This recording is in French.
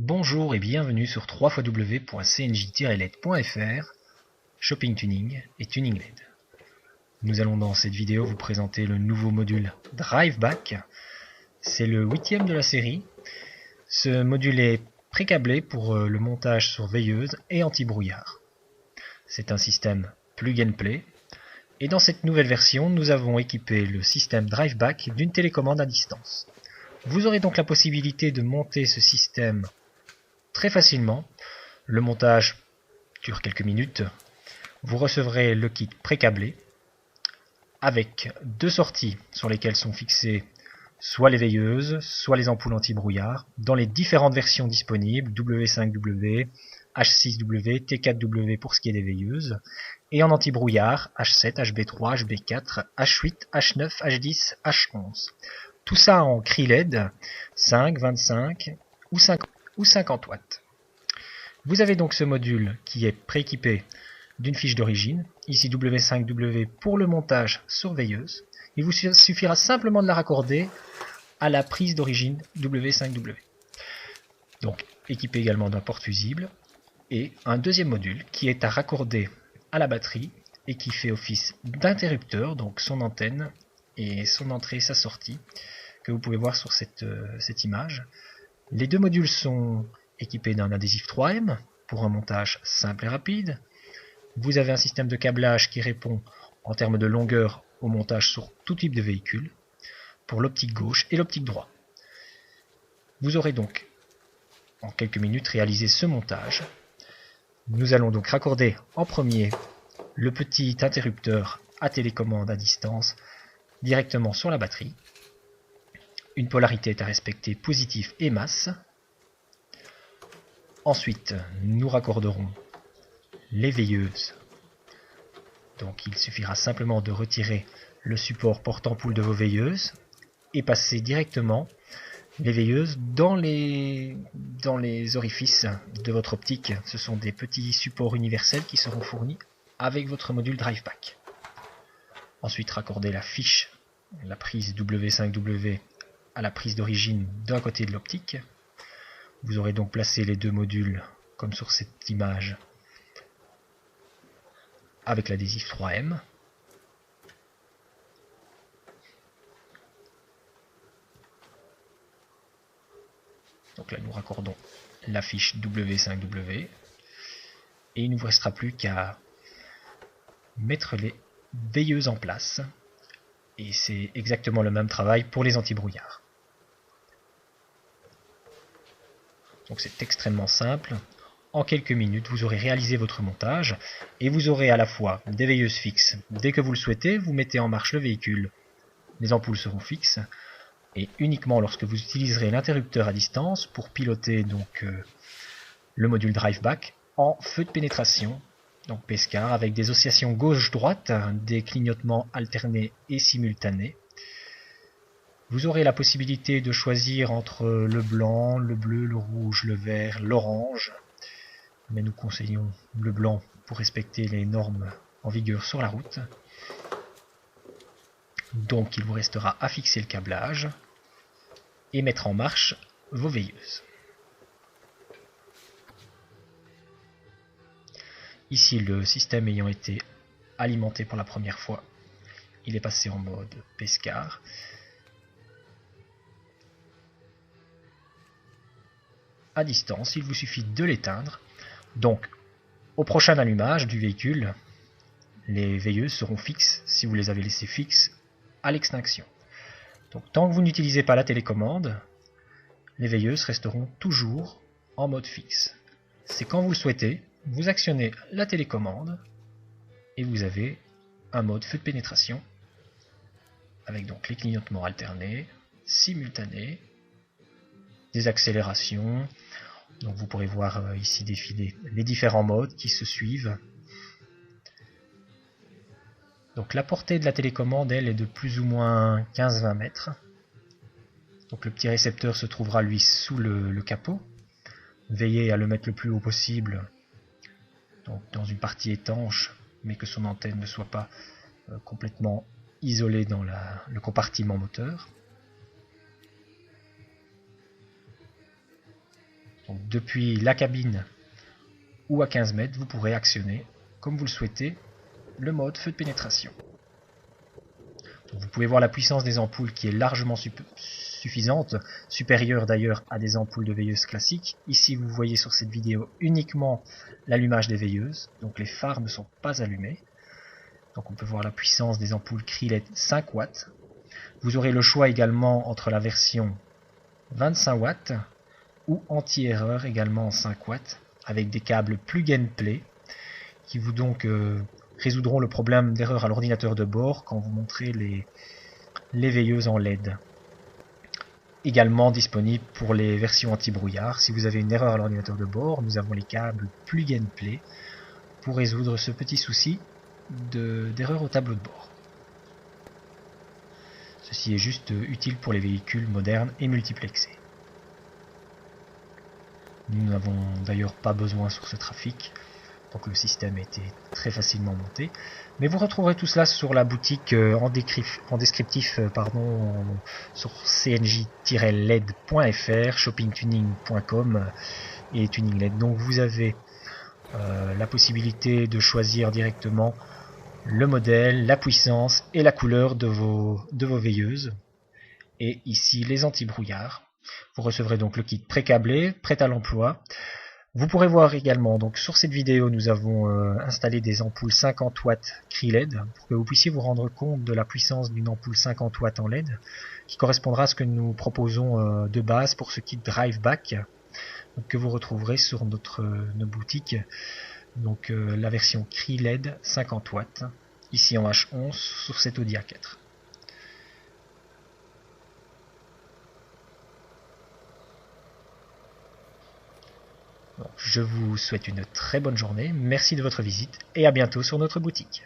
Bonjour et bienvenue sur www.cnj-led.fr, Shopping Tuning et Tuning LED. Nous allons dans cette vidéo vous présenter le nouveau module DriveBack. C'est le 8e de la série. Ce module est pré-câblé pour le montage sur veilleuse et anti-brouillard. C'est un système plug and play. Et dans cette nouvelle version, nous avons équipé le système DriveBack d'une télécommande à distance. Vous aurez donc la possibilité de monter ce système très facilement. Le montage dure quelques minutes. Vous recevrez le kit pré-câblé avec deux sorties sur lesquelles sont fixées soit les veilleuses, soit les ampoules anti-brouillard dans les différentes versions disponibles, W5W, H6W, T4W pour ce qui est des veilleuses, et en anti-brouillard, H7, HB3, HB4, H8, H9, H10, H11. Tout ça en cri LED, 5, 25 ou 50 watts. Vous avez donc ce module qui est prééquipé d'une fiche d'origine, ici W5W pour le montage sur veilleuse. Il vous suffira simplement de la raccorder à la prise d'origine W5W. Donc équipé également d'un porte fusible et un deuxième module qui est à raccorder à la batterie et qui fait office d'interrupteur, donc son antenne et son entrée et sa sortie que vous pouvez voir sur cette image. Les deux modules sont équipés d'un adhésif 3M pour un montage simple et rapide. Vous avez un système de câblage qui répond en termes de longueur au montage sur tout type de véhicule pour l'optique gauche et l'optique droite. Vous aurez donc en quelques minutes réalisé ce montage. Nous allons donc raccorder en premier le petit interrupteur à télécommande à distance directement sur la batterie. Une polarité est à respecter, positif et masse. Ensuite, nous raccorderons les veilleuses. Donc il suffira simplement de retirer le support porte-ampoule de vos veilleuses et passer directement les veilleuses dans les orifices de votre optique. Ce sont des petits supports universels qui seront fournis avec votre module DriveBack. Ensuite, raccorder la fiche, la prise W5W à la prise d'origine d'un côté de l'optique. Vous aurez donc placé les deux modules comme sur cette image avec l'adhésif 3M. Donc là nous raccordons la fiche W5W et il ne vous restera plus qu'à mettre les veilleuses en place et c'est exactement le même travail pour les anti-brouillards. Donc c'est extrêmement simple. En quelques minutes, vous aurez réalisé votre montage et vous aurez à la fois des veilleuses fixes. Dès que vous le souhaitez, vous mettez en marche le véhicule. Les ampoules seront fixes et uniquement lorsque vous utiliserez l'interrupteur à distance pour piloter donc le module DriveBack en feu de pénétration, donc Pescar, avec des oscillations gauche-droite, des clignotements alternés et simultanés. Vous aurez la possibilité de choisir entre le blanc, le bleu, le rouge, le vert, l'orange. Mais nous conseillons le blanc pour respecter les normes en vigueur sur la route. Donc il vous restera à fixer le câblage et mettre en marche vos veilleuses. Ici, le système ayant été alimenté pour la première fois, il est passé en mode Pescar. À distance, il vous suffit de l'éteindre. Donc, au prochain allumage du véhicule, les veilleuses seront fixes si vous les avez laissées fixes à l'extinction. Donc, tant que vous n'utilisez pas la télécommande, les veilleuses resteront toujours en mode fixe. C'est quand vous le souhaitez, vous actionnez la télécommande et vous avez un mode feu de pénétration avec donc les clignotements alternés, simultanés, des accélérations. Donc vous pourrez voir ici défiler les différents modes qui se suivent. Donc la portée de la télécommande, elle, est de plus ou moins 15-20 mètres. Donc le petit récepteur se trouvera lui sous le capot. Veillez à le mettre le plus haut possible, donc dans une partie étanche, mais que son antenne ne soit pas complètement isolée dans le compartiment moteur. Donc, depuis la cabine ou à 15 mètres, vous pourrez actionner, comme vous le souhaitez, le mode feu de pénétration. Donc, vous pouvez voir la puissance des ampoules qui est largement suffisante, supérieure d'ailleurs à des ampoules de veilleuse classiques. Ici, vous voyez sur cette vidéo uniquement l'allumage des veilleuses, donc les phares ne sont pas allumés. Donc on peut voir la puissance des ampoules Cree-LED 5 watts. Vous aurez le choix également entre la version 25 watts ou anti-erreur également en 5 watts avec des câbles plug and play qui vous donc résoudront le problème d'erreur à l'ordinateur de bord quand vous montrez les veilleuses en LED. Également disponible pour les versions anti-brouillard. Si vous avez une erreur à l'ordinateur de bord, nous avons les câbles plug and play pour résoudre ce petit souci d'erreur au tableau de bord. Ceci est juste utile pour les véhicules modernes et multiplexés. Nous n'avons d'ailleurs pas besoin sur ce trafic, donc le système a été très facilement monté. Mais vous retrouverez tout cela sur la boutique en descriptif sur cnj-led.fr, shoppingtuning.com et tuning LED. Donc vous avez la possibilité de choisir directement le modèle, la puissance et la couleur de vos veilleuses. Et ici les anti-brouillards. Vous recevrez donc le kit pré-câblé, prêt à l'emploi. Vous pourrez voir également, donc sur cette vidéo, nous avons installé des ampoules 50 watts Cree-LED pour que vous puissiez vous rendre compte de la puissance d'une ampoule 50 watts en LED qui correspondra à ce que nous proposons de base pour ce kit Drive Back que vous retrouverez sur notre boutique. Donc la version Cree-LED 50 watts, ici en H11 sur cet Audi A4. Donc, je vous souhaite une très bonne journée, merci de votre visite et à bientôt sur notre boutique.